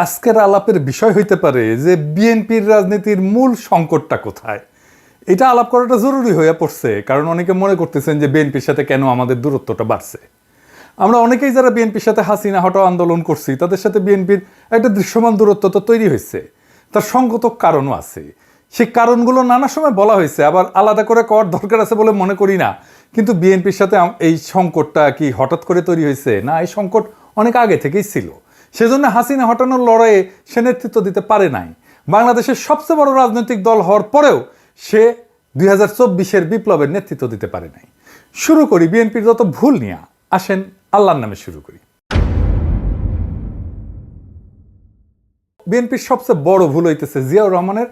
আজকের আলাপের বিষয় হইতে পারে যে বিএনপির রাজনীতির মূল সংকটটা কোথায়। এটা আলাপ করাটা জরুরি হয়ে পড়ছে, কারণ অনেকে মনে করতেছেন যে বিএনপির সাথে কেন আমাদের দূরত্বটা বাড়ছে। আমরা অনেকেই যারা বিএনপির সাথে হাসিনা হটাও আন্দোলন করছি, তাদের সাথে বিএনপির একটা দৃশ্যমান দূরত্ব তো তৈরি হয়েছে। তার সঙ্গত কারণও আছে, সেই কারণগুলো নানা সময় বলা হয়েছে, আবার আলাদা করে করার দরকার আছে বলে মনে করি না। কিন্তু বিএনপির সাথে এই সংকটটা কি হঠাৎ করে তৈরি হয়েছে? না, এই সংকট অনেক আগে থেকেই ছিল। সেজন্য হাসিনা হটানোর লড়াইয়ে সে নেতৃত্ব দিতে পারে নাই। বাংলাদেশের সবচেয়ে বড় রাজনৈতিক দল হওয়ার পরেও সে 2024-এর বিপ্লবের নেতৃত্ব দিতে পারে নাই। শুরু করি বিএনপির যত ভুল নিয়ে। আসেন আল্লাহর নামে শুরু করি। বিএনপির সবচেয়ে বড় ভুল হইতেছে জিয়াউর রহমানের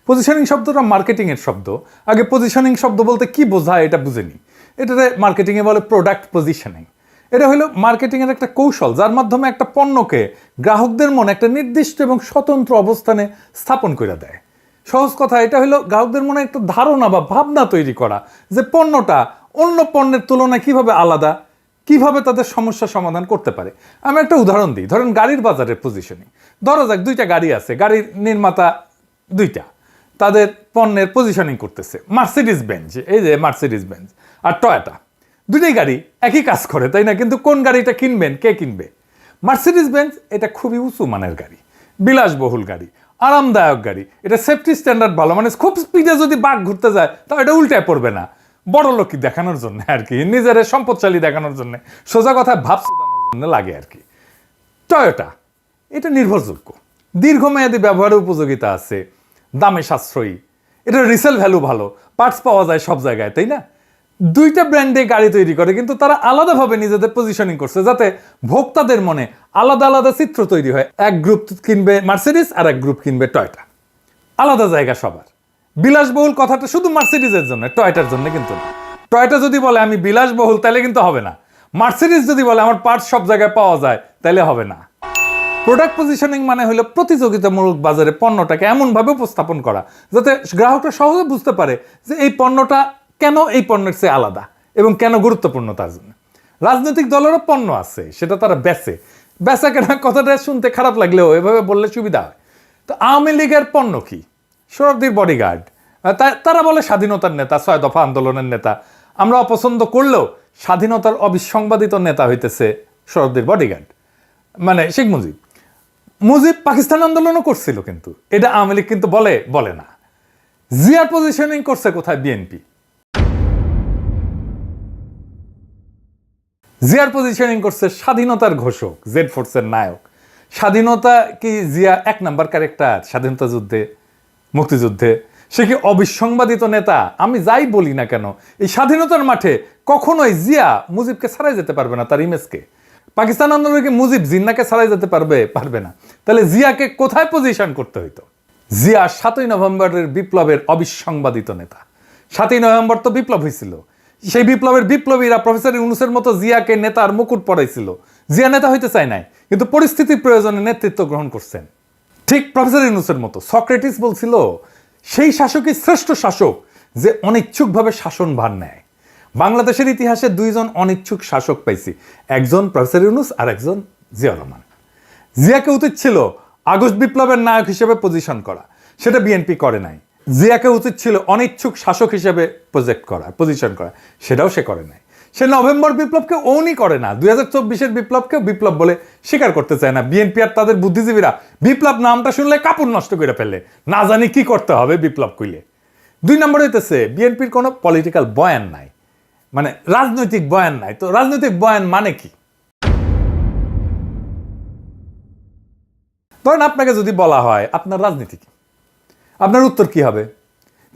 পজিশনিং শব্দটা মার্কেটিং এর শব্দ। আগে পজিশনিং শব্দ বলতে কি বোঝায় এটা বুঝেনি। এটাতে মার্কেটিংয়ে বলে প্রোডাক্ট পজিশনিং। এটা হলো মার্কেটিংয়ের একটা কৌশল, যার মাধ্যমে একটা পণ্যকে গ্রাহকদের মনে একটা নির্দিষ্ট এবং স্বতন্ত্র অবস্থানে স্থাপন করে দেয়। সহজ কথা, এটা হলো গ্রাহকদের মনে একটা ধারণা বা ভাবনা তৈরি করা যে পণ্যটা অন্য পণ্যের তুলনায় কিভাবে আলাদা, কিভাবে তাদের সমস্যা সমাধান করতে পারে। আমি একটা উদাহরণ দিই। ধরেন গাড়ির বাজারের পজিশনিং। ধরা যাক দুইটা গাড়ি আছে, গাড়ির নির্মাতা দুইটা, তাদের পণ্যের পজিশনিং করতেছে। মার্সিডিজ বেঞ্জ, এই যে মার্সিডিজ বেঞ্জ আর টয়োটা, দুটোই গাড়ি একই কাজ করে, তাই না? কিন্তু কোন গাড়িটা কিনবেন, কে কিনবে? মার্সিডিজ বেঞ্জ এটা খুবই উঁচু মানের গাড়ি, বিলাসবহুল গাড়ি, আরামদায়ক গাড়ি, এটা সেফটি স্ট্যান্ডার্ড ভালো, মানে খুব স্পিডে যদি বাঘ ঘুরতে যায় তাও এটা উল্টায় পড়বে না। বড় লোকই দেখানোর জন্য আর কি, নিজের সম্পদশালী দেখানোর জন্য, সোজা কথায় ভাব শোধানোর জন্য লাগে আর কি। টয়োটা এটা নির্ভরযোগ্য, দীর্ঘমেয়াদী ব্যবহারের উপযোগিতা আছে, দামে সাশ্রয়ী, এটা রিসেল ভ্যালু ভালো, পার্টস পাওয়া যায় সব জায়গায়, তাই না? দুইটা ব্র্যান্ডে গাড়ি তৈরি করে, কিন্তু তারা আলাদাভাবে নিজেদের পজিশনিং করছে যাতে ভোক্তাদের মনে আলাদা আলাদা চিত্র তৈরি হয়। এক গ্রুপ কিনবে মার্সিডিজ আর এক গ্রুপ কিনবে টয়োটা, আলাদা জায়গা সবার। বিলাসবহুল কথাটা শুধু মার্সিডিজের জন্য, টয়োটার জন্য কিন্তু না। টয়োটা যদি বলে আমি বিলাসবহুল তাহলে কিন্তু হবে না। মার্সিডিজ যদি বলে আমার পার্টস সব জায়গায় পাওয়া যায় তাহলে হবে না। প্রোডাক্ট পজিশনিং মানে হলো প্রতিযোগিতামূলক বাজারে পণ্যটাকে এমনভাবে উপস্থাপন করা যাতে গ্রাহকরা সহজে বুঝতে পারে যে এই পণ্যটা কেন এই পণ্যের চেয়ে আলাদা এবং কেন গুরুত্বপূর্ণ তার জন্য। রাজনৈতিক দলেরও পণ্য আছে, সেটা তারা বেচা কেনা কথাটা শুনতে খারাপ লাগলেও এভাবে বললে সুবিধা হয়। তো আওয়ামী লীগের পণ্য কি? শরদির বডিগার্ড, তারা বলে স্বাধীনতার নেতা, 6 দফা আন্দোলনের নেতা। আমরা অপছন্দ করলেও স্বাধীনতার অবিসংবাদিত নেতা হইতেছে শরদির বডিগার্ড, মানে শেখ মুজিব পাকিস্তান আন্দোলনও করছিল, কিন্তু এটা আওয়ামী লীগ কিন্তু বলে না। জিয়ার পজিশনিং করছে কোথায়? বিএনপি। জিয়ার পজিশনিং করছে স্বাধীনতার ঘোষক, জেড ফোর্সের নায়ক। স্বাধীনতা কি জিয়া 1 নাম্বার ক্যারেক্টার স্বাধীনতা যুদ্ধে, মুক্তিযুদ্ধে? সে কি অবিসংবাদিত নেতা? আমি যাই বলি না কেন, এই স্বাধীনতার মাঠে কখনোই জিয়া মুজিবকে ছাড়াই যেতে পারবে না, তার ইমেজকে। পাকিস্তান আন্দোলনে কি মুজিব জিন্নাকে ছাড়াই যেতে পারবে না। তাহলে জিয়াকে কোথায় পজিশন করতে হইতো? জিয়া 7ই নভেম্বরের বিপ্লবের অবিসংবাদিত নেতা। 7ই নভেম্বর তো বিপ্লব হয়েছিল, সেই বিপ্লবের বিপ্লবীরা প্রফেসর ইউনূসের মতো জিয়াকে নেতার মুকুট পরাইছিল। জিয়া নেতা হইতে চায় নাই, কিন্তু পরিস্থিতির প্রয়োজনে নেতৃত্ব গ্রহণ করছেন, ঠিক প্রফেসর ইউনূসের মতো। সক্রেটিস বলছিল সেই শাসকই শ্রেষ্ঠ শাসক যে অনিচ্ছুকভাবে শাসনভার নেয়। বাংলাদেশের ইতিহাসে 2জন অনিচ্ছুক শাসক পাইছি, একজন প্রফেসর ইউনূস আর একজন জিয়াউর রহমান। জিয়াকে উচিত ছিল আগস্ট বিপ্লবের নায়ক হিসেবে পজিশন করা, সেটা বিএনপি করে নাই। জিয়াকে উচিত ছিল অনিচ্ছুক শাসক হিসেবে পজিশন করা, সেটাও সে করে নাই। সে নভেম্বর বিপ্লবকে ওনই করে না, 2024-এর বিপ্লবকে বিপ্লব বলে স্বীকার করতে চায় না। বিএনপি আর তাদের বুদ্ধিজীবীরা বিপ্লব নামটা শুনলে কাপড় নষ্ট করে ফেলে, না জানি কি করতে হবে বিপ্লব কইলে। 2 নম্বর হইতেছে বিএনপির কোনো পলিটিক্যাল বয়ান নাই, মানে রাজনৈতিক বয়ান নাই। তো রাজনৈতিক বয়ান মানে কি? ধরেন আপনাকে যদি বলা হয় আপনার রাজনীতি কি, আপনার উত্তর কি হবে?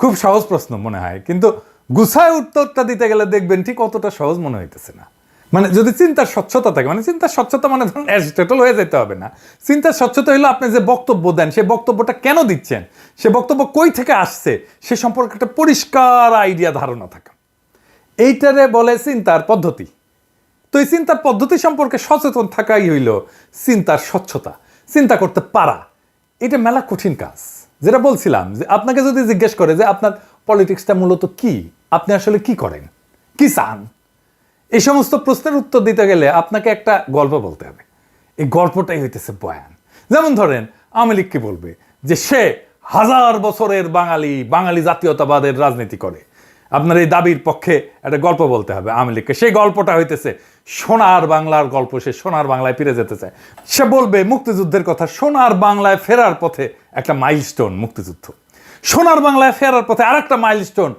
খুব সহজ প্রশ্ন মনে হয়, কিন্তু গুছায় উত্তরটা দিতে গেলে দেখবেন ঠিক অতটা সহজ মনে হইতেছে না। মানে যদি চিন্তার স্বচ্ছতা থাকে, মানে চিন্তার স্বচ্ছতা মানে ধরুন অ্যারিস্টটল হয়ে যেতে হবে না। চিন্তার স্বচ্ছতা হলো আপনি যে বক্তব্য দেন সেই বক্তব্যটা কেন দিচ্ছেন, সে বক্তব্য কই থেকে আসছে সে সম্পর্কে একটা পরিষ্কার আইডিয়া, ধারণা থাকা, এইটারে বলে চিন্তার পদ্ধতি। তো এই চিন্তার পদ্ধতি সম্পর্কে সচেতন থাকাই হইল চিন্তার স্বচ্ছতা। চিন্তা করতে পারা এটা মেলা কঠিন কাজ। যেটা বলছিলাম যে আপনাকে যদি জিজ্ঞেস করে যে আপনার পলিটিক্সটা মূলত কি, আপনি আসলে কি করেন, কি চান, এই সমস্ত প্রশ্নের উত্তর দিতে গেলে আপনাকে একটা গল্প বলতে হবে। এই গল্পটাই হইতেছে বয়ান। যেমন ধরেন আওয়ামী লীগ কি বলবে যে সে 1000 বছরের বাঙালি জাতীয়তাবাদের রাজনীতি করে। আপনার এই দাবির পক্ষে একটা গল্প বলতে হবে আওয়ামী লীগকে। সেই গল্পটা হইতেছে সোনার বাংলার গল্প। সে সোনার বাংলায় ফিরে যেতে চায়। সে বলবে মুক্তিযুদ্ধের কথা। সোনার বাংলায় ফেরার পথে একটা মাইলস্টোন মুক্তিযুদ্ধ। সোনার বাংলায় ফেরার পথে আরেকটা মাইলস্টোন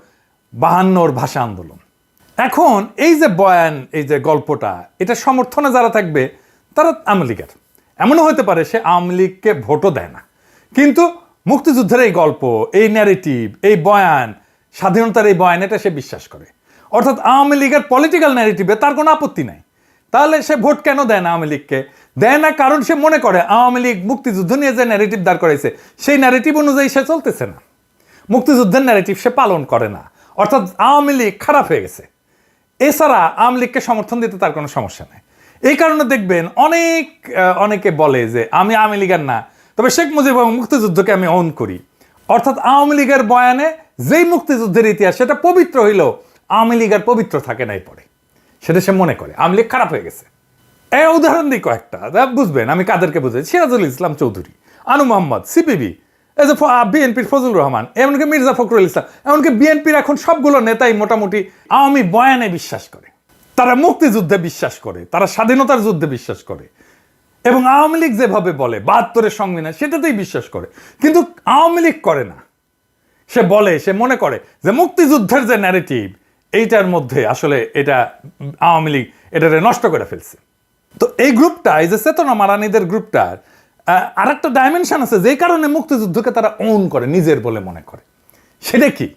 52 ভাষা আন্দোলন। এখন এই যে বয়ান, এই যে গল্পটা, এটা সমর্থনে যারা থাকবে তারা আওয়ামী লীগের। এমনও হতে পারে সে আওয়ামী লীগকে ভোটও দেয় না, কিন্তু মুক্তিযুদ্ধের এই গল্প, এই ন্যারেটিভ, এই বয়ান, স্বাধীনতার এই বয়ান, এটা সে বিশ্বাস করে। অর্থাৎ আওয়ামী লীগের পলিটিক্যাল ন্যারেটিভে তার কোনো আপত্তি নাই। তাহলে সে ভোট কেন দেয় না আওয়ামী লীগকে? দেয় না কারণ সে মনে করে আওয়ামী লীগ মুক্তিযুদ্ধ নিয়ে যে ন্যারেটিভ দাঁড় করাইছে সেই ন্যারেটিভ অনুযায়ী সে চলতেছে না। মুক্তিযুদ্ধের ন্যারেটিভ সে পালন করে না। অর্থাৎ আওয়ামী লীগ খারাপ হয়ে গেছে। এছাড়া আওয়ামী লীগকে সমর্থন দিতে তার কোনো সমস্যা নেই। এই কারণে দেখবেন অনেকে বলে যে আমি আওয়ামী লীগের না, তবে শেখ মুজিব এবং মুক্তিযুদ্ধকে আমি অন করি। অর্থাৎ আওয়ামী লীগের বয়ানে যেই মুক্তিযুদ্ধের ইতিহাস সেটা পবিত্র হইলেও আওয়ামী লীগ আর পবিত্র থাকে নাই পরে, সেটা সে মনে করে আওয়ামী লীগ খারাপ হয়ে গেছে। এই উদাহরণ দিই কয়েকটা, বুঝবেন আমি কাদেরকে বুঝাই। সিরাজুল ইসলাম চৌধুরী, আনু মোহাম্মদ, সিপিবি, এই যে বিএনপির ফজলুর রহমান, এমনকি মির্জা ফখরুল ইসলাম, এমনকি বিএনপির এখন সবগুলো নেতাই মোটামুটি আওয়ামী বয়ানে বিশ্বাস করে। তারা মুক্তিযুদ্ধে বিশ্বাস করে, তারা স্বাধীনতার যুদ্ধে বিশ্বাস করে, এবং আওয়ামী লীগ যেভাবে বলে 72-এর সংবিধান সেটাতেই বিশ্বাস করে। কিন্তু আওয়ামী লীগ করে না। সে বলে, সে মনে করে যে মুক্তিযুদ্ধের যে ন্যারেটিভ এইটার মধ্যে আসলে এটা আওয়ামী লীগ এটাকে নষ্ট করে ফেলছে। তো এই গ্রুপটা, এই যে চেতনা মারানিদের গ্রুপটার আর একটা ডাইমেনশন আছে যেই কারণে মুক্তিযুদ্ধকে তারা ওন করে, নিজের বলে মনে করে। সেটা কি?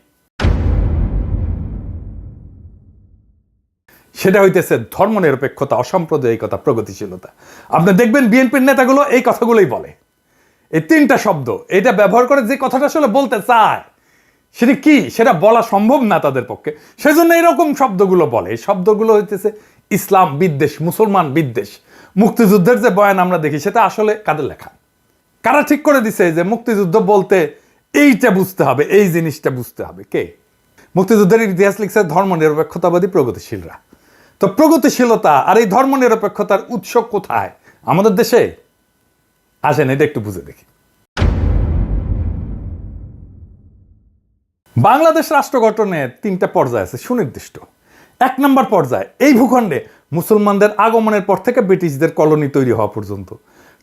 সেটা হইতেছে ধর্মনিরপেক্ষতা, অসাম্প্রদায়িকতা, প্রগতিশীলতা। আপনি দেখবেন বিএনপির নেতাগুলো এই কথাগুলোই বলে। এই 3টা শব্দ এটা ব্যবহার করে যে কথাটা আসলে বলতে চায় সেটা কি সেটা বলা সম্ভব না তাদের পক্ষে, সেজন্য এরকম শব্দগুলো বলে। এই শব্দগুলো হইতেছে ইসলাম বিদ্বেষ, মুসলমান বিদ্বেষ। মুক্তিযুদ্ধের যে বয়ান আমরা দেখি সেটা আসলে কাদের লেখা? কারা ঠিক করে দিছে যে মুক্তিযুদ্ধ বলতে এইটা বুঝতে হবে, এই জিনিসটা বুঝতে হবে? কে? মুক্তিযুদ্ধের ইতিহাস লিখছে ধর্মনিরপেক্ষতাবাদী প্রগতিশীলরা। তো প্রগতিশীলতা আর এই ধর্মনিরপেক্ষতার উৎস কোথায়? আমাদের দেশে। আসেন এটা একটু বুঝে দেখি। বাংলাদেশ রাষ্ট্র গঠনের 3টা পর্যায় আছে সুনির্দিষ্ট। 1 নম্বর পর্যায়, এই ভূখণ্ডে মুসলমানদের আগমনের পর থেকে ব্রিটিশদের কলোনি তৈরি হওয়া পর্যন্ত,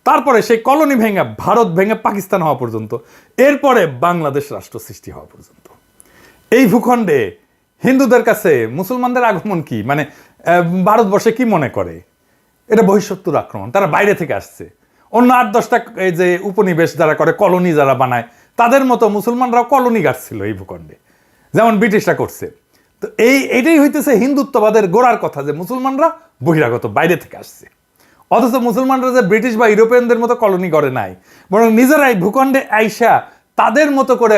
তারপরে সেই কলোনি ভেঙে ভারত ভেঙে পাকিস্তান হওয়া পর্যন্ত, এরপরে বাংলাদেশ রাষ্ট্র সৃষ্টি হওয়া পর্যন্ত। এই ভূখণ্ডে হিন্দুদের কাছে মুসলমানদের আগমন কি, মানে ভারতবর্ষে কি মনে করে? এটা বহিঃশত্রুর আক্রমণ, তারা বাইরে থেকে আসছে। অন্য 8-10টা এই যে উপনিবেশ যারা করে, কলোনি যারা বানায়, তাদের মতো মুসলমানরাও কলোনি গাড়ছিল এই ভূখণ্ডে, যেমন ব্রিটিশরা করছে। তো এইটাই হইতেছে হিন্দুত্ববাদের গোড়ার কথা, যে মুসলমানরা বহিরাগত, বাইরে থেকে আসছে। অথচ মুসলমানরা যে ব্রিটিশ বা ইউরোপিয়ানদের মতো কলোনি করে নাই, বরং নিজেরাই ভূখণ্ডে আইসা তাদের মতো করে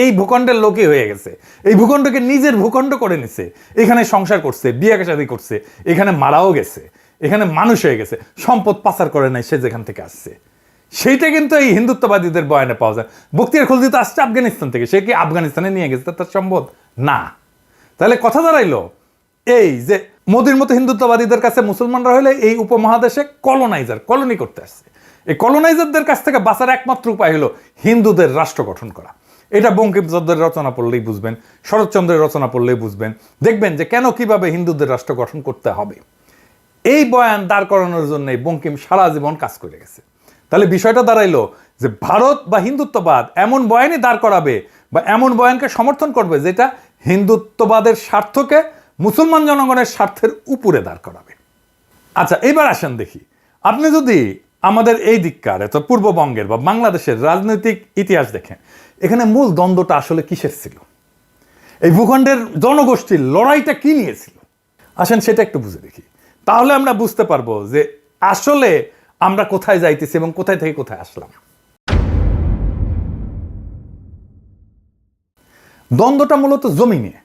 এই ভূখণ্ডের লোকই হয়ে গেছে। এই ভূখণ্ডকে নিজের ভূখণ্ড করে নিছে, এখানে সংসার করছে, বিয়ে শাদী করছে, এখানে মারাও গেছে, এখানে মানুষ হয়ে গেছে, সম্পদ পাচার করে নাই সে যেখান থেকে আসছে। সেইটা কিন্তু এই হিন্দুত্ববাদীদের বয়ানে পাওয়া যায়। বখতিয়ার খলজি তো আসছে আফগানিস্তান থেকে, সে কি আফগানিস্তানে নিয়ে গেছে তার সম্পদ? না। তাহলে কথা দাঁড়াইলো এই যে মোদির মতো হিন্দুত্ববাদীদের কাছে মুসলমানরা হলে এই উপমহাদেশে কলোনাইজার, কলোনি করতে আসছে। এই কলোনাইজারদের কাছ থেকে বাঁচার একমাত্র উপায় হলো হিন্দুদের রাষ্ট্র গঠন করা। এটা বঙ্কিমচন্দ্রের রচনা পড়লেই বুঝবেন, শরৎচন্দ্রের রচনা পড়লেই বুঝবেন, দেখবেন যে কেন কিভাবে হিন্দুদের রাষ্ট্র গঠন করতে হবে। এই বয়ান দাঁড় করানোর জন্যই বঙ্কিম সারা জীবন কাজ করে গেছে। তাহলে বিষয়টা দাঁড়াইলো যে ভারত বা হিন্দুত্ববাদ এমন বয়ানই দাঁড় করাবে বা এমন বয়ানকে সমর্থন করবে যেটা হিন্দুত্ববাদের স্বার্থকে মুসলমান জনগণের স্বার্থের উপরে দাঁড় করাবে। আচ্ছা, এবার আসেন দেখি, আপনি যদি আমাদের এই দিককার অর্থাৎ পূর্ববঙ্গের বা বাংলাদেশের রাজনৈতিক ইতিহাস দেখেন, এখানে মূল দ্বন্দ্বটা আসলে কিসের ছিল? এই ভূখণ্ডের জনগোষ্ঠীর লড়াইটা কি নিয়েছিল? আসেন সেটা একটু বুঝে দেখি, তাহলে আমরা বুঝতে পারবো যে আসলে আমরা কোথায় যাইতেছি এবং কোথায় থেকে কোথায় আসলাম। দ্বন্দ্বটা মূলত জমি নিয়ে।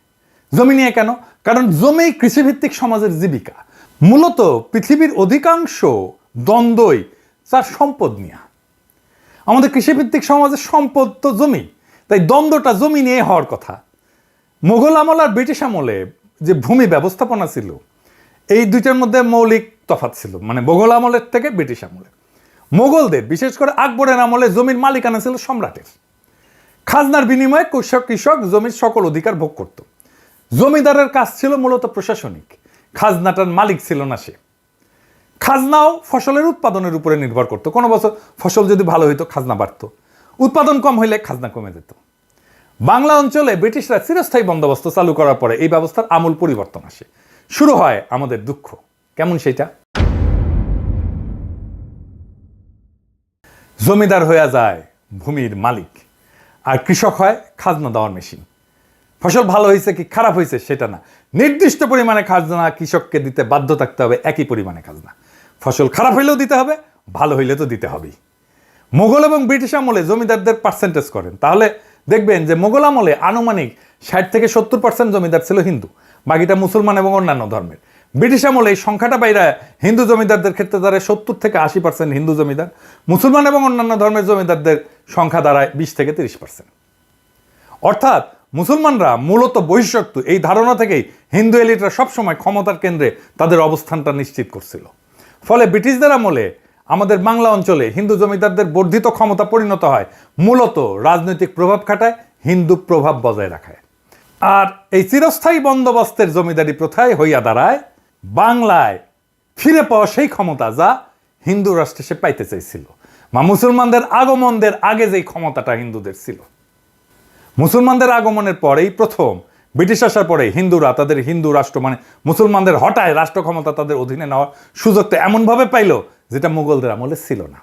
জমি নিয়ে কেন? কারণ জমি কৃষিভিত্তিক সমাজের জীবিকা। মূলত পৃথিবীর অধিকাংশ দ্বন্দ্বই তার সম্পদ নিয়ে। আমাদের কৃষিভিত্তিক সমাজের সম্পদ তো জমি, তাই দ্বন্দ্বটা জমি নিয়ে হওয়ার কথা। মুঘল আমল আর ব্রিটিশ আমলে যে ভূমি ব্যবস্থাপনা ছিল, এই দুইটার মধ্যে মৌলিক তফাৎ ছিল, মানে মোগল আমলের থেকে ব্রিটিশ আমলে। মোগলদের বিশেষ করে আকবরের আমলে জমির মালিকানা ছিল সম্রাটের। খাজনার বিনিময়ে কৃষক জমির সকল অধিকার ভোগ করত। জমিদারের কাজ ছিল মূলত প্রশাসনিক, খাজনাটার মালিক ছিল না সে। খাজনাও ফসলের উৎপাদনের উপরে নির্ভর করত। কোনো বছর ফসল যদি ভালো হইতো খাজনা বাড়ত, উৎপাদন কম হইলে খাজনা কমে যেত। বাংলা অঞ্চলে ব্রিটিশরা চিরস্থায়ী বন্দোবস্ত চালু করার পরে এই ব্যবস্থার আমূল পরিবর্তন আসে। শুরু হয় আমাদের দুঃখ। কেমন সেটা? জমিদার হয়ে যায় ভূমির মালিক, আর কৃষক হয় খাজনা দেওয়ার মেশিন। ফসল ভালো হয়েছে কি খারাপ হয়েছে সেটা না, নির্দিষ্ট পরিমাণে খাজনা কৃষককে দিতে বাধ্য থাকতে হবে, একই পরিমাণে খাজনা। ফসল খারাপ হইলেও দিতে হবে, ভালো হইলে তো দিতে হবেই। মোগল এবং ব্রিটিশ আমলে জমিদারদের পার্সেন্টেজ করেন, তাহলে দেখবেন যে মোগল আমলে আনুমানিক 60 থেকে 70% জমিদার ছিল হিন্দু, বাকিটা মুসলমান এবং অন্যান্য ধর্মের। ব্রিটিশ আমলে এই সংখ্যাটা বাইরে হিন্দু জমিদারদের ক্ষেত্রে দাঁড়ায় 70 থেকে 80% হিন্দু জমিদার, মুসলমান এবং অন্যান্য ধর্মের জমিদারদের সংখ্যা দাঁড়ায় 20 থেকে 30%। অর্থাৎ মুসলমানরা মূলত বহিঃশত্রু, এই ধারণা থেকেই হিন্দু এলিটরা সবসময় ক্ষমতার কেন্দ্রে তাদের অবস্থানটা নিশ্চিত করছিল। ফলে ব্রিটিশদের আমলে আমাদের বাংলা অঞ্চলে হিন্দু জমিদারদের বর্ধিত ক্ষমতা পরিণত হয় মূলত রাজনৈতিক প্রভাব খাটায়, হিন্দু প্রভাব বজায় রাখায়। আর এই চিরস্থায়ী বন্দোবস্তের জমিদারি প্রথায় হইয়া দাঁড়ায় বাংলায় ফিরে পাওয়া সেই ক্ষমতা যা হিন্দু রাষ্ট্রে সে পাইতে চাইছিল, বা মুসলমানদের আগমনদের আগে যেই ক্ষমতাটা হিন্দুদের ছিল। মুসলমানদের আগমনের পরেই প্রথম, ব্রিটিশ আসার পরে হিন্দুরা তাদের হিন্দু রাষ্ট্র মানে মুসলমানদের হঠায় রাষ্ট্র ক্ষমতা তাদের অধীনে নেওয়ার সুযোগটা এমনভাবে পাইল যেটা মুঘলদের আমলে ছিল না।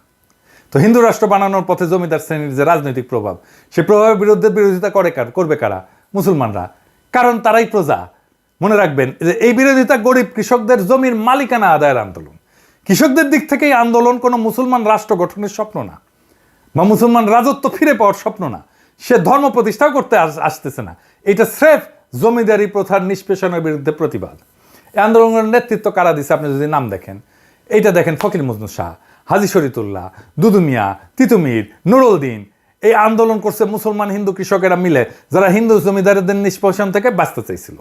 তো হিন্দু রাষ্ট্র বানানোর পথে জমিদার শ্রেণীর যে রাজনৈতিক প্রভাব, সে প্রভাবের বিরুদ্ধে বিরোধিতা করবে কারা? মুসলমানরা, কারণ তারাই প্রজা। মনে রাখবেন যে এই বিরোধিতা গরিব কৃষকদের জমির মালিকানা আদায়ের আন্দোলন। কৃষকদের দিক থেকে এই আন্দোলন কোনো মুসলমান রাষ্ট্র গঠনের স্বপ্ন না, বা মুসলমান রাজত্ব ফিরে পাওয়ার স্বপ্ন না, সে ধর্ম প্রতিষ্ঠাও করতে আসতেছে না। এটা স্রেফ জমিদারি প্রথার নিষ্পেষণের বিরুদ্ধে প্রতিবাদ। এই আন্দোলনের নেতৃত্ব কারা দিছে আপনি যদি নাম দেখেন, এইটা দেখেন ফকির মজনু শাহ, হাজী শরীয়তুল্লাহ, দুদু মিয়া, তিতুমির, নুরুদ্দিন। এই আন্দোলন করছে মুসলমান হিন্দু কৃষকেরা মিলে, যারা হিন্দু জমিদারদের নিষ্পেষণ থেকে বাঁচতে চাইছিল।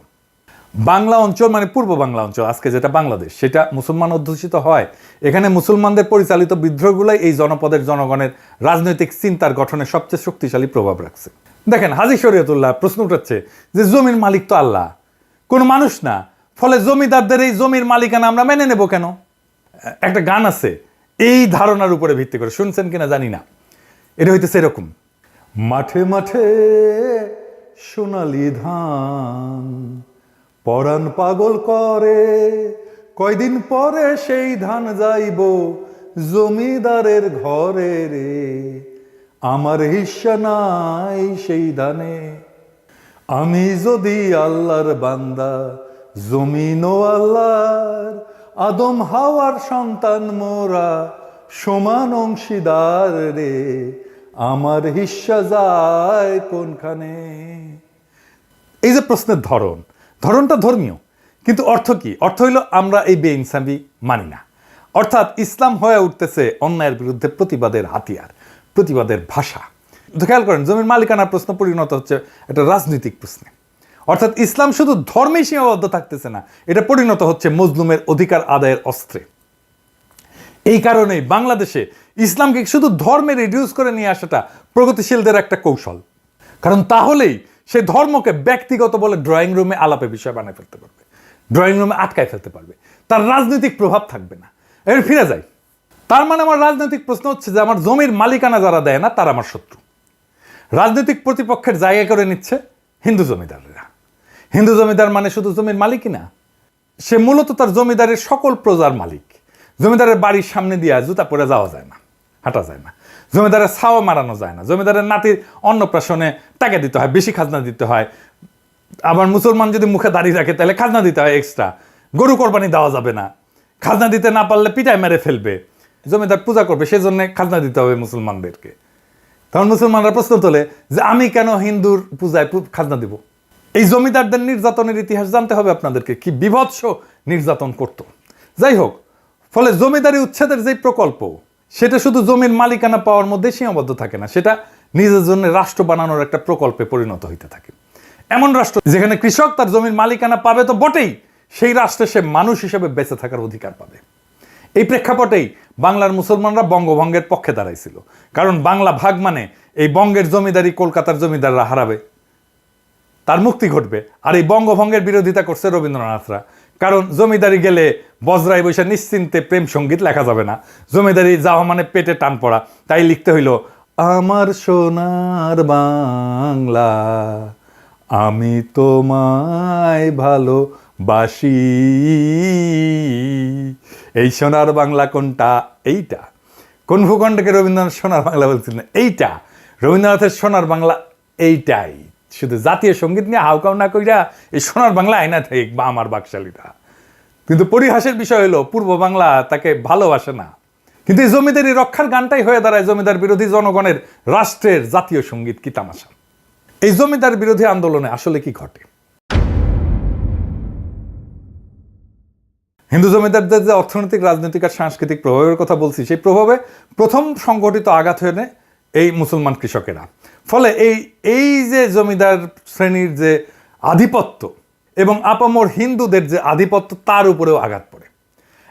বাংলা অঞ্চল মানে পূর্ব বাংলা অঞ্চল, আজকে যেটা বাংলাদেশ, সেটা মুসলমান অধ্যুষিত হয়। এখানে মুসলমানদের পরিচালিত বিদ্রোহগুলাই এই জনপদের জনগণের রাজনৈতিক চিন্তার গঠনে সবচেয়ে শক্তিশালী প্রভাব রাখছে। দেখেন হাজী শরীয়তুল্লাহ প্রশ্ন উঠাচ্ছে যে জমির মালিক তো আল্লাহ, কোনো মানুষ না, ফলে জমিদারদের এই জমির মালিকানা আমরা মেনে নেব কেন? একটা গান আছে এই ধারণার উপরে ভিত্তি করে, শুনছেন কিনা জানি না। এটা হইতেছে এরকম: মাঠে মাঠে সোনালি ধান, পরাণ পাগল করে, কয়দিন পরে সেই ধান যাইব জমিদারের ঘরে রে, আমার হিস্সা নাই সেই ধানে, আমি যদি আল্লাহর বান্দা, জমিন ও আল্লাহর, আদম হাওয়ার সন্তান মোরা, সমান অংশীদার রে, আমার হিস্সা যায় কোনখানে? এই যে প্রশ্নের ধরনটা ধর্মীয়, কিন্তু অর্থ কি? অর্থ হইল আমরা এই বেইনসাফি মানি না। অর্থাৎ ইসলাম হয়ে উঠতেছে অন্যায়ের বিরুদ্ধে প্রতিবাদের হাতিয়ার, প্রতিবাদের ভাষা। তো খেয়াল করেন, জমির মালিকানার প্রশ্ন পরিণত হচ্ছে একটা রাজনৈতিক প্রশ্নে। অর্থাৎ ইসলাম শুধু ধর্মেই সীমাবদ্ধ থাকতেছে না, এটা পরিণত হচ্ছে মজলুমের অধিকার আদায়ের অস্ত্রে। এই কারণেই বাংলাদেশে ইসলামকে শুধু ধর্মে রিডিউস করে নিয়ে আসাটা প্রগতিশীলদের একটা কৌশল। কারণ তাহলেই সে ধর্মকে ব্যক্তিগত বলে ড্রয়িং রুমে আলাপে বিষয় বানায় ফেলতে পারবে, ড্রয়িং রুমে আটকায় ফেলতে পারবে, তার রাজনৈতিক প্রভাব থাকবে না। এর ফিরে যাই, তার মানে আমার রাজনৈতিক প্রশ্ন হচ্ছে যে আমার জমির মালিকানা যারা দেয় না তারা আমার শত্রু। রাজনৈতিক প্রতিপক্ষের জায়গা করে নিচ্ছে হিন্দু জমিদাররা। হিন্দু জমিদার মানে শুধু জমির মালিকই না, সে মূলত তার জমিদারের সকল প্রজার মালিক। জমিদারের বাড়ির সামনে দিয়ে জুতা পরে যাওয়া যায় না, হাঁটা যায় না, জমিদারের ছাওয়া মারানো যায় না, জমিদারের নাতির অন্নপ্রাশনে টাকা দিতে হয়, বেশি খাজনা দিতে হয়। আবার মুসলমান যদি মুখে দাঁড়িয়ে রাখে তাহলে খাজনা দিতে হয় এক্সট্রা, গরু কোরবানি দেওয়া যাবে না, খাজনা দিতে না পারলে পিটায় মেরে ফেলবে, জমিদার পূজা করবে, সেজন্য খাজনা দিতে হবে মুসলমানদেরকে। তখন মুসলমানরা প্রশ্ন তোলে যে আমি কেন হিন্দুর পূজায় খাজনা দিব? এই জমিদারদের নির্যাতনের ইতিহাস জানতে হবে আপনাদেরকে, কি বিভৎস নির্যাতন করত। যাই হোক, ফলে জমিদারি উচ্ছেদের যে প্রকল্প, সেটা শুধু জমির মালিকানা পাওয়ার মধ্যে সীমাবদ্ধ থাকে না, সেটা নিজের জন্য রাষ্ট্র বানানোর একটা প্রকল্পে পরিণত হইতে থাকে। এমন রাষ্ট্র যেখানে কৃষক তার জমির মালিকানা পাবে তো বটেই, সেই রাষ্ট্রে সে মানুষ হিসেবে বেঁচে থাকার অধিকার পাবে। এই প্রেক্ষাপটেই বাংলার মুসলমানরা বঙ্গভঙ্গের পক্ষে দাঁড়াইছিল, কারণ বাংলা ভাগ মানে এই বঙ্গের জমিদারি কলকাতার জমিদাররা হারাবে, তার মুক্তি ঘটবে। আর এই বঙ্গভঙ্গের বিরোধিতা করছে রবীন্দ্রনাথরা, কারণ জমিদারি গেলে বজরায় বৈশা নিশ্চিন্তে প্রেম সঙ্গীত লেখা যাবে না, জমিদারি যাওয়া মানে পেটে টান পড়া। তাই লিখতে হইল আমার সোনার বাংলা আমি তোমায় ভালোবাসি। এই সোনার বাংলা কোনটা? এইটা। কোন ভূখণ্ডকে রবীন্দ্রনাথ সোনার বাংলা বলছিলেন? এইটা। রবীন্দ্রনাথের সোনার বাংলা এইটাই। শুধু জাতীয় সঙ্গীত নিয়ে হাউকাউ না কইরা এই সোনার বাংলা আয়না থেকে বা আমার বাকশালীরা। কিন্তু পরিহাসের বিষয় হলো পূর্ব বাংলা তাকে ভালোবাসে না। কিন্তু এই জমিদারি রক্ষার গানটাই হয়ে দাঁড়ায় জমিদার বিরোধী জনগণের রাষ্ট্রের জাতীয় সঙ্গীত। কি তামাশা! এই জমিদার বিরোধী আন্দোলনে আসলে কি ঘটে? হিন্দু জমিদারদের যে অর্থনৈতিক, রাজনৈতিক আর সাংস্কৃতিক প্রভাবের কথা বলছি, সেই প্রভাবে প্রথম সংগঠিত আঘাত হয়ে এই মুসলমান কৃষকেরা। ফলে এই যে জমিদার শ্রেণীর যে আধিপত্য এবং আপামর হিন্দুদের যে আধিপত্য, তার উপরেও আঘাত পড়ে।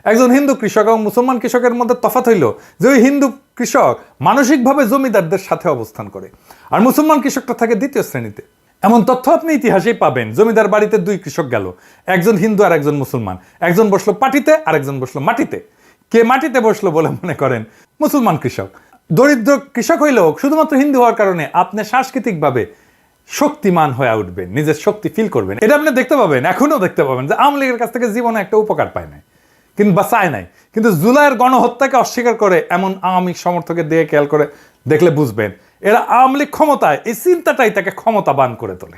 একজন হিন্দু কৃষক এবং মুসলমান কৃষকের মধ্যে তফাৎ হইল যে ওই হিন্দু কৃষক মানসিকভাবে জমিদারদের সাথে অবস্থান করে, আর মুসলমান কৃষকটা থাকে দ্বিতীয় শ্রেণীতে। এমন তথ্য আপনি ইতিহাসেই পাবেন। জমিদার বাড়িতে দুই কৃষক গেল, একজন হিন্দু আর একজন মুসলমান। একজন বসলো পাটিতে আর একজন বসলো মাটিতে। কে মাটিতে বসলো বলে মনে করেন? মুসলমান কৃষক। দরিদ্র কৃষক হইলেও শুধুমাত্র হিন্দু হওয়ার কারণে আপনি সাংস্কৃতিকভাবে শক্তিমান হয়ে উঠবেন, নিজের শক্তি ফিল করবেন। এটা আপনি দেখতে পাবেন, এখনো দেখতে পাবেন যে আওয়ামী লীগের কাছ থেকে জীবনে একটা উপকার পায় নাই, কিন্তু বা চায় নাই। কিন্তু জুলাইয়ের গণহত্যাকে অস্বীকার করে এমন আওয়ামী সমর্থকের দিয়ে খেয়াল করে দেখলে বুঝবেন এরা আওয়ামী লীগ ক্ষমতায়, এই চিন্তাটাই তাকে ক্ষমতাবান করে তোলে।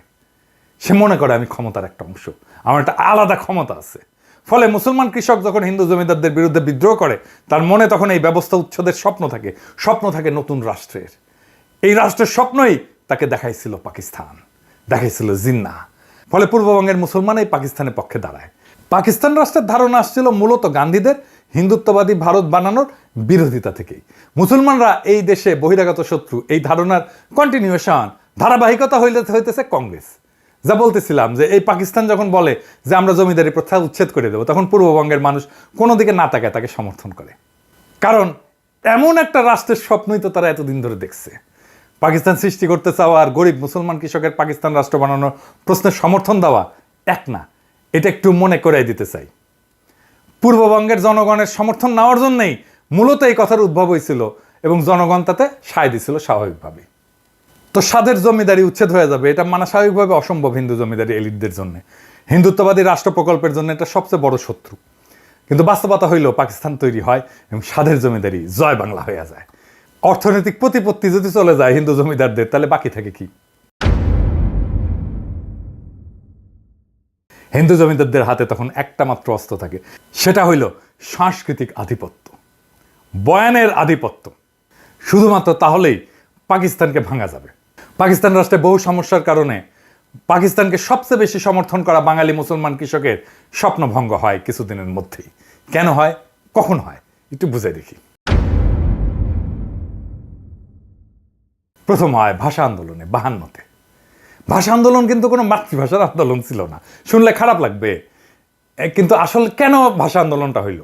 সে মনে করে আমি ক্ষমতার একটা অংশ, আমার একটা আলাদা ক্ষমতা আছে। ফলে মুসলমান কৃষক যখন হিন্দু জমিদারদের বিরুদ্ধে বিদ্রোহ করে, তার মনে তখন এই ব্যবস্থা উচ্ছেদের স্বপ্ন থাকে নতুন রাষ্ট্রের। এই রাষ্ট্রের স্বপ্নই তাকে দেখাইছিল পাকিস্তান, দেখাইছিল জিন্নাহ। ফলে পূর্ববঙ্গের মুসলমান এই পাকিস্তানের পক্ষে দাঁড়ায়। পাকিস্তান রাষ্ট্রের ধারণা আসছিল মূলত গান্ধীদের হিন্দুত্ববাদী ভারত বানানোর বিরোধিতা থেকেই। মুসলমানরা এই দেশে বহিরাগত শত্রু, এই ধারণার কন্টিনিউশন, ধারাবাহিকতা হইতেছে কংগ্রেস। যা বলতেছিলাম যে এই পাকিস্তান যখন বলে যে আমরা জমিদারি প্রথা উচ্ছেদ করে দেবো, তখন পূর্ববঙ্গের মানুষ কোনো দিকে না তাকায় তাকে সমর্থন করে। কারণ এমন একটা রাষ্ট্রের স্বপ্নই তো তারা এতদিন ধরে দেখছে। পাকিস্তান সৃষ্টি করতে চাওয়া আর গরিব মুসলমান কৃষকের পাকিস্তান রাষ্ট্র বানানোর প্রশ্নের সমর্থন দেওয়া এক না, এটা একটু মনে করাই দিতে চাই। পূর্ববঙ্গের জনগণের সমর্থন নেওয়ার জন্যই মূলত এই কথার উদ্ভব হয়েছিল এবং জনগণ তাতে সায় দিছিল স্বাভাবিকভাবে। তো স্বাদের জমিদারি উচ্ছেদ হয়ে যাবে, এটা মানা স্বাভাবিকভাবে অসম্ভব হিন্দু জমিদারি এলিটদের জন্য। হিন্দুত্ববাদী রাষ্ট্র প্রকল্পের জন্য এটা সবচেয়ে বড় শত্রু। কিন্তু বাস্তবতা হইল পাকিস্তান তৈরি হয় এবং স্বাদের জমিদারি জয় বাংলা হয়ে যায়। অর্থনৈতিক প্রতিপত্তি যদি চলে যায় হিন্দু জমিদারদের, তাহলে বাকি থাকে কি? হিন্দু জমিদারদের হাতে তখন একটা মাত্র অস্ত্র থাকে, সেটা হইল সাংস্কৃতিক আধিপত্য, বয়ানের আধিপত্য। শুধুমাত্র তাহলেই পাকিস্তানকে ভাঙা যাবে। পাকিস্তান রাষ্ট্রে বহু সমস্যার কারণে পাকিস্তানকে সবচেয়ে বেশি সমর্থন করা বাঙালি মুসলমান কৃষকের স্বপ্নভঙ্গ হয় কিছুদিনের মধ্যেই। কেন হয়, কখন হয়, একটু বুঝে দেখি। প্রথম হয় ভাষা আন্দোলনে 52-তে। ভাষা আন্দোলন কিন্তু কোনো মাতৃভাষার আন্দোলন ছিল না, শুনলে খারাপ লাগবে, কিন্তু আসলে কেন ভাষা আন্দোলনটা হইল?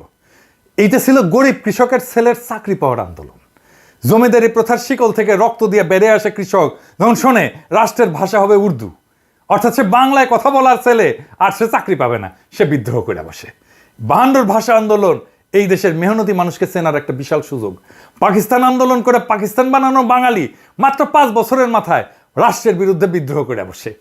এইটা ছিল গরিব কৃষকের ছেলের চাকরি পাওয়ার আন্দোলন। জমিদারি প্রথার শিকল থেকে রক্ত দিয়ে বেড়ে আসে কৃষক যখন শোনে রাষ্ট্রের ভাষা হবে উর্দু, অর্থাৎ সে বাংলায় কথা বলার ছেলে আর সে চাকরি পাবে না, সে বিদ্রোহ করে বসে। 52-র ভাষা আন্দোলন এই দেশের মেহনতি মানুষকে চেনার একটা বিশাল সুযোগ। পাকিস্তান আন্দোলন করে পাকিস্তান বানানো বাঙালি মাত্র 5 বছরের মাথায় রাষ্ট্রের বিরুদ্ধে বিদ্রোহ করে বসে।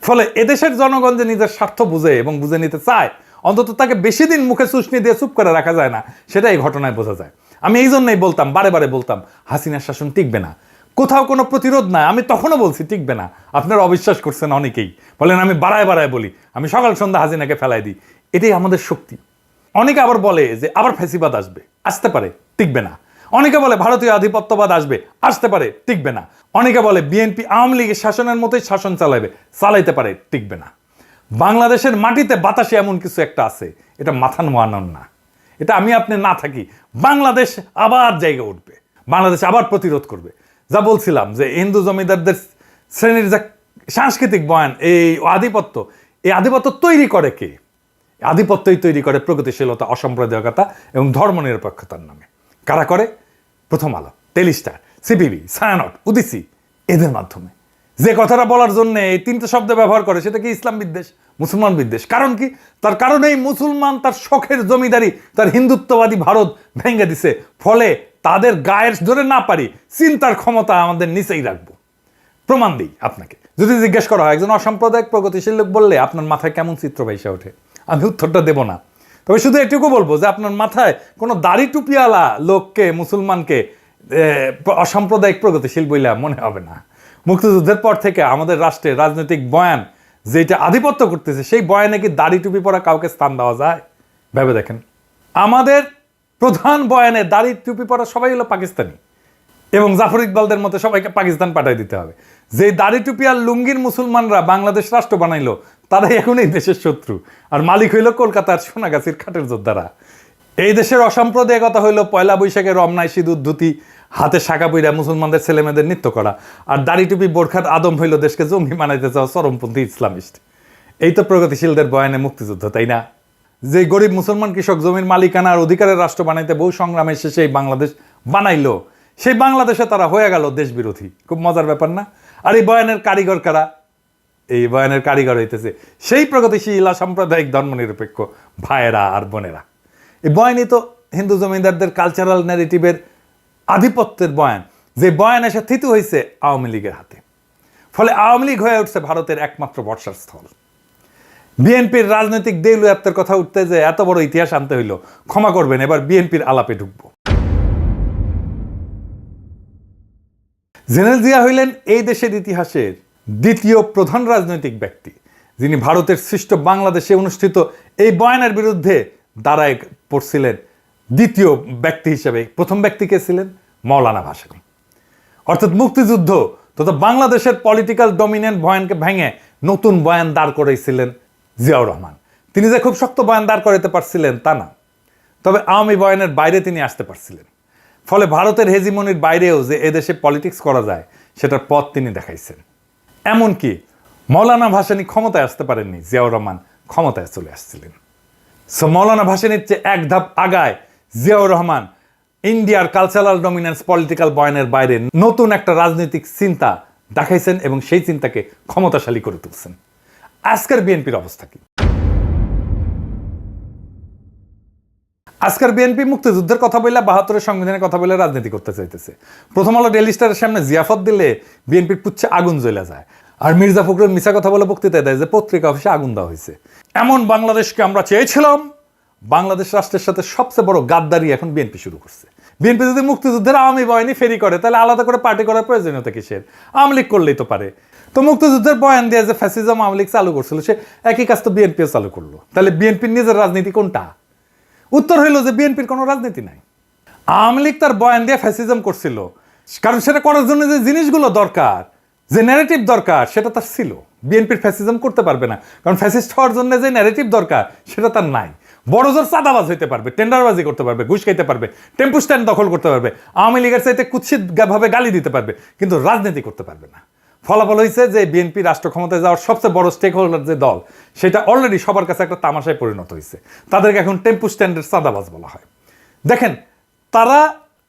ফলে এদেশের জনগণ যে নিজের স্বার্থ বুঝে এবং বুঝে নিতে চায়, অন্তত তাকে বেশি দিন মুখে চুষনি দিয়ে চুপ করে রাখা যায় না, সেটা এই ঘটনায় বোঝা যায়। আমি এই জন্যই বলতাম, বারে বারে বলতাম, হাসিনার শাসন টিকবে না, কোথাও কোনো প্রতিরোধ নাই। আমি তখনও বলছি টিকবে না, আপনারা অবিশ্বাস করছেন অনেকেই, বলেন আমি বাড়ায় বাড়ায় বলি, আমি সকাল সন্ধ্যা হাসিনাকে ফেলাই দিই। এটাই আমাদের শক্তি। অনেকে আবার বলে যে আবার ফ্যাসিবাদ আসবে, আসতে পারে, টিকবে না। অনেকে বলে ভারতীয় আধিপত্যবাদ আসবে, আসতে পারে, টিকবে না। অনেকে বলে বিএনপি আওয়ামী লীগের শাসনের মতোই শাসন চালাইতে পারে, টিকবে না। বাংলাদেশের মাটিতে বাতাসে এমন কিছু একটা আছে, এটা মাথা নোয়ানোর না। এটা আমি আপনি না থাকি, বাংলাদেশ আবার জায়গা উঠবে, বাংলাদেশ আবার প্রতিরোধ করবে। যা বলছিলাম যে হিন্দু জমিদারদের শ্রেণীর যা সাংস্কৃতিক বয়ান, এই আধিপত্য তৈরি করে কে? আধিপত্যই তৈরি করে প্রগতিশীলতা, অসাম্প্রদায়িকতা এবং ধর্মনিরপেক্ষতার নামে। কারা করে? প্রথম আলো, টেলি স্টার, সিপিবি, ছায়ানট, উদিসি, এদের মাধ্যমে। যে কথাটা বলার জন্য এই তিনটে শব্দ ব্যবহার করে সেটা কি ইসলাম বিদ্বেষ, মুসলমান বিদ্বেষ। কারণ কি? তার কারণেই মুসলমান তার শখের জমিদারি, তার হিন্দুত্ববাদী ভারত ভেঙে দিছে। ফলে তাদের গায়ের ধরে না পারি চিন্তার ক্ষমতা আমাদের নিচেই রাখবো। প্রমাণ দিই আপনাকে। যদি জিজ্ঞেস করা হয় একজন অসাম্প্রদায়িক প্রগতিশীল লোক বললে আপনার মাথায় কেমন চিত্র ভাইসা ওঠে, আমি উত্তরটা দেব না। তবে শুধু এটুকু বলবো যে আপনার মাথায় কোনো দাড়ি টুপিওয়ালা লোককে, মুসলমানকে অসাম্প্রদায়িক প্রগতিশীল বইলা মনে হবে না। মুক্তিযুদ্ধের পর থেকে আমাদের রাষ্ট্রের রাজনৈতিক বয়ান যেটা আধিপত্য করতেছে, সেই বয়ানে কি দাড়ি টুপি পরা কাউকে স্থান দেওয়া যায়? ভেবে দেখেন। আমাদের প্রধান বয়ানে দাড়ি টুপি পরা সবাই হলো পাকিস্তানি, এবং জাফর ইকবালদের মতো সবাইকে পাকিস্তান পাঠিয়ে দিতে হবে। যে দাড়ি টুপি আর লুঙ্গির মুসলমানরা বাংলাদেশ রাষ্ট্র বানাইলো, তারাই এখন এই দেশের শত্রু, আর মালিক হইল কলকাতার সোনাগাছির খাটের যোদ্ধারা। এই দেশের অসাম্প্রদায়িকতা হইল পয়লা বৈশাখে রমনায় সিঁদুর ধুতি, হাতে শাখা পইরা মুসলমানদের ছেলেমেয়েদের নৃত্য করা, আর দাড়ি টুপি বোরখার আদম হইল দেশকে জঙ্গি বানাইতে চাওয়া চরমপন্থী ইসলামিস্ট। এই তো প্রগতিশীলদের বয়ানে মুক্তিযুদ্ধ, তাই না? যে গরিব মুসলমান কৃষক জমির মালিকানা আর অধিকারের রাষ্ট্র বানাইতে বহু সংগ্রামের শেষে এই বাংলাদেশ বানাইলো, সেই বাংলাদেশে তারা হয়ে গেল দেশ বিরোধী। খুব মজার ব্যাপার না? আর এই বয়ানের কারিগর কারা? এই বয়ানের কারিগর হইতেছে সেই প্রগতিশীল সাম্প্রদায়িক ধর্মনিরপেক্ষ ভাইয়েরা আর বোনেরা। এই বয়ানই তো হিন্দু জমিদারদের কালচারাল ন্যারেটিভের আধিপত্যের বয়ান, যে বয়ান এসে থিতু হয়েছে আওয়ামী লীগের হাতে। ফলে আওয়ামী লীগ হয়ে উঠছে ভারতের একমাত্র বর্ষার স্থল। বিএনপির রাজনৈতিক দেউলিয়াত্বের কথা উঠতে যে এত বড় ইতিহাস আনতে হইল, ক্ষমা করবেন, এবার বিএনপির আলাপে ঢুকবো। জেনারেল জিয়া হইলেন এই দেশের ইতিহাসের দ্বিতীয় প্রধান রাজনৈতিক ব্যক্তি, যিনি ভারতের সৃষ্ট বাংলাদেশে অনুষ্ঠিত এই বয়ানের বিরুদ্ধে দাঁড়ায় পড়ছিলেন দ্বিতীয় ব্যক্তি হিসেবে। প্রথম ব্যক্তি কে ছিলেন? মৌলানা ভাসানী। অর্থাৎ মুক্তিযুদ্ধ তথা বাংলাদেশের পলিটিক্যাল ডমিনেন্ট বয়ানকে ভেঙে নতুন বয়ান দাঁড় করেছিলেন জিয়াউর রহমান। তিনি যে খুব শক্ত বয়ান দাঁড় করাতে পারছিলেন তা না, তবে আওয়ামী বয়ানের বাইরে তিনি আসতে পারছিলেন। ফলে ভারতের হেজিমনির বাইরেও যে এদেশে পলিটিক্স করা যায় সেটার পথ তিনি দেখাইছেন। এমনকি মৌলানা ভাসানী ক্ষমতায় আসতে পারেননি, জিয়াউর রহমান ক্ষমতায় চলে আসছিলেন। সো মৌলানা ভাসানীর চেয়ে এক ধাপ আগায় জিয়াউর রহমান ইন্ডিয়ার কালচারাল ডমিনেন্স পলিটিক্যাল বয়ানের বাইরে নতুন একটা রাজনৈতিক চিন্তা দেখাইছেন এবং সেই চিন্তাকে ক্ষমতাশালী করে তুলছেন। আজকের বিএনপির অবস্থা কি? আজকের বিএনপি মুক্তিযুদ্ধের কথা বলে, ৭২-এর সংবিধানের কথা বলে রাজনীতি করতে চাইতেছে। প্রথম আলো ডেইলি স্টারের সামনে জিয়াফত দিলে বিএনপির পুচ্ছে আগুন জ্বলে যায়, আর মির্জা ফখরুল মিছা কথা বলে বক্তৃতায় দেয় যে পত্রিকা অফিসে আগুন দেওয়া হয়েছে। এমন বাংলাদেশকে আমরা চেয়েছিলাম। বাংলাদেশ রাষ্ট্রের সাথে সবচেয়ে বড় গাদ্দারি এখন বিএনপি শুরু করছে। বিএনপি যদি মুক্তিযুদ্ধের আওয়ামী বয়ানি ফেরি করে, তাহলে আলাদা করে পার্টি করার প্রয়োজনীয়তা কিসের? আওয়ামী লীগ করলেই তো পারে। তো মুক্তিযুদ্ধের বয়ান দিয়ে যে ফ্যাসিজম আওয়ামী লীগ চালু করছিল, সে একই কাজ তো বিএনপিও চালু করলো। তাহলে বিএনপির নিজের রাজনীতি কোনটা? উত্তর হইল যে বিএনপির কোনো রাজনীতি নাই। আওয়ামী লীগ তার বয়ান দিয়ে ফ্যাসিজম করছিল, কারণ সেটা করার জন্য যে জিনিসগুলো দরকার, যে ন্যারেটিভ দরকার, সেটা তার ছিল। বিএনপির ফ্যাসিজম করতে পারবে না, কারণ ফ্যাসিস্ট হওয়ার জন্য যে ন্যারেটিভ দরকার সেটা তার নাই। বড় জোর চাঁদাবাজ হইতে পারবে, টেন্ডারবাজি করতে পারবে, ঘুষ খাইতে পারবে, টেম্পু স্ট্যান্ড দখল করতে পারবে, আওয়ামী লীগের চাইতে কুৎসিত ভাবে গালি দিতে পারবে, কিন্তু রাজনীতি করতে পারবে না। ফলাফল হয়েছে যে বিএনপি রাষ্ট্র ক্ষমতায় যাওয়ার সবচেয়ে বড় স্টেক হোল্ডার যে দল, সেটা অলরেডি সবার কাছে একটা তামাশায় পরিণত হয়েছে। তাদেরকে এখন টেম্পু স্ট্যান্ডের চাঁদাবাজ বলা হয়। দেখেন, তারা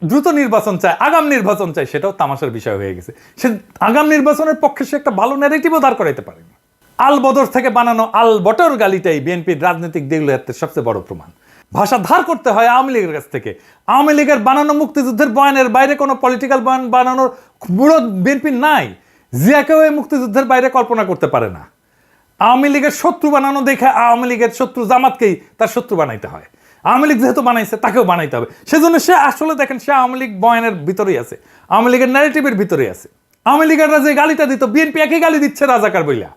দ্রুত নির্বাচন চায়, আগাম নির্বাচন চায়, সেটাও তামাশার বিষয় হয়ে গেছে। সে আগাম নির্বাচনের পক্ষে সে একটা ভালো ন্যারেটিভও দাঁড় করাইতে পারেনি। আল বদর থেকে বানানো আল বটর গালিটাই বিএনপির রাজনৈতিক দেউলিয়াত্বের সবচেয়ে বড় প্রমাণ। ভাষা ধার করতে হয় আওয়ামী লীগের কাছ থেকে। আওয়ামী লীগের বানানো মুক্তিযুদ্ধের বয়ানের বাইরে কোনো পলিটিক্যাল বয়ান বানানোর বুড়ো বিএনপির নাই। জিয়াকেও এই মুক্তিযুদ্ধের বাইরে কল্পনা করতে পারে না। আওয়ামী লীগের শত্রু বানানো দেখে আওয়ামী লীগের শত্রু জামাতকেই তার শত্রু বানাইতে হয়। আওয়ামী লীগ যেহেতু বানাইছে, তাকেও বানাইতে হবে। সেজন্য সে আসলে দেখেন, সে আওয়ামী লীগ বয়ানের ভিতরেই আছে, আওয়ামী লীগের ন্যারেটিভের ভিতরেই আছে। আওয়ামী লীগেররা যে গালিটা দিত, বিএনপি একই গালি দিচ্ছে রাজাকার বইলা।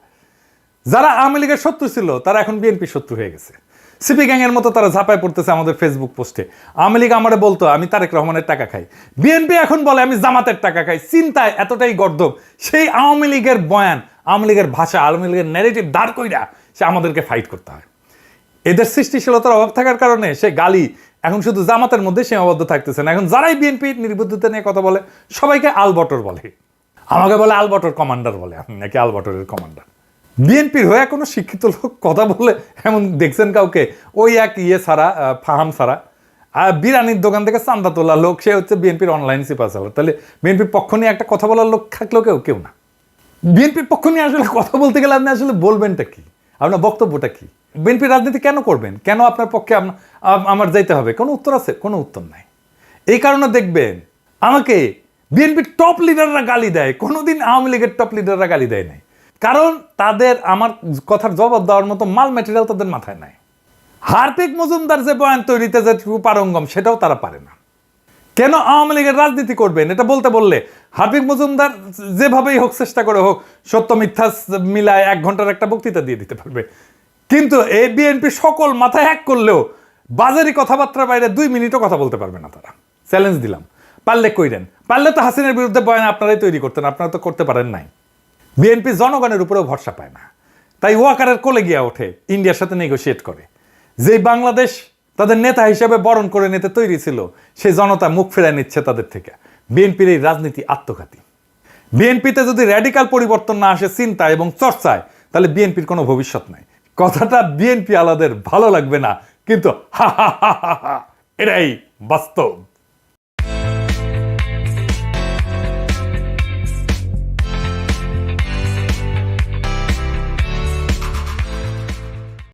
যারা আওয়ামী লীগের শত্রু ছিল, তারা এখন বিএনপি শত্রু হয়ে গেছে। সিপি গ্যাংয়ের মতো তারা ঝাঁপায় পড়তেছে আমাদের ফেসবুক পোস্টে। আওয়ামী লীগ আমারে বলতো আমি তারেক রহমানের টাকা খাই, বিএনপি এখন বলে আমি জামাতের টাকা খাই। চিন্তায় এতটাই গর্দভ, সেই আওয়ামী লীগের বয়ান, আওয়ামী লীগের ভাষা, আওয়ামী লীগের ন্যারেটিভ দাঁড় কইরা সে আমাদেরকে ফাইট করতে হয়। এদের সৃষ্টিশীলতার অভাব থাকার কারণে সে গালি এখন শুধু জামাতের মধ্যে সীমাবদ্ধ থাকতেছে না। এখন যারাই বিএনপির নির্বুদ্ধিতা নিয়ে কথা বলে, সবাইকে আলবটর বলে। আমাকে বলে আলবটর কমান্ডার বলে, আমি নাকি আলবটরের কমান্ডার। বিএনপির হয়ে কোনো শিক্ষিত লোক কথা বলে এমন দেখছেন কাউকে? ওই এক ছাড়া, ফাহাম ছাড়া। আর বিরিয়ানির দোকান থেকে চান্দা তোলা লোক, সে হচ্ছে বিএনপির অনলাইন সিপাচালার। তাহলে বিএনপির পক্ষ নিয়ে একটা কথা বলার লোক থাকলেও কেউ না। বিএনপির পক্ষ নিয়ে আসলে কথা বলতে গেলে আপনি আসলে বলবেনটা কি, আপনার বক্তব্যটা কি? বিএনপির রাজনীতি কেন করবেন? কেন আপনার পক্ষে আমার যাইতে হবে? কোনো উত্তর আছে? কোনো উত্তর নাই। এই কারণে দেখবেন আমাকে বিএনপির টপ লিডাররা গালি দেয়, কোনোদিন আওয়ামী লীগের টপ লিডাররা গালি দেয় নাই। কারণ তাদের আমার কথার জবাব দেওয়ার মতো মাল ম্যাটেরিয়াল তাদের মাথায় নাই। হার্দিক মজুমদার যে বয়ান তৈরিতে যে পারঙ্গম, সেটাও তারা পারে না। কেন আওয়ামী লীগের রাজনীতি করবেন এটা বলতে বললে হার্দিক মজুমদার যেভাবেই হোক, চেষ্টা করে হোক, সত্য মিথ্যা মিলায় 1 ঘন্টার একটা বক্তৃতা দিয়ে দিতে পারবে। কিন্তু এই বিএনপি সকল মাথায় হ্যাক করলেও বাজারি কথাবার্তার বাইরে 2 মিনিটও কথা বলতে পারবে না তারা। চ্যালেঞ্জ দিলাম, পারলে কইরেন। পারলে তো হাসিনার বিরুদ্ধে বয়ান আপনারাই তৈরি করতেন, আপনারা তো করতে পারেন নাই। বিএনপি জনগণের উপরেও ভরসা পায় না, তাই ওয়াকারের কোলে গিয়া ওঠে, ইন্ডিয়ার সাথে নেগোশিয়েট করে। যে বাংলাদেশ তাদের নেতা হিসেবে বরণ করে নিতে তৈরি ছিল, সেই জনতা মুখ ফেরায় নিচ্ছে তাদের থেকে। বিএনপির এই রাজনীতি আত্মঘাতী। বিএনপিতে যদি র্যাডিক্যাল পরিবর্তন না আসে চিন্তা এবং চর্চায়, তাহলে বিএনপির কোনো ভবিষ্যৎ নাই। কথাটা বিএনপি আলাদের ভালো লাগবে না, কিন্তু এটাই বাস্তব।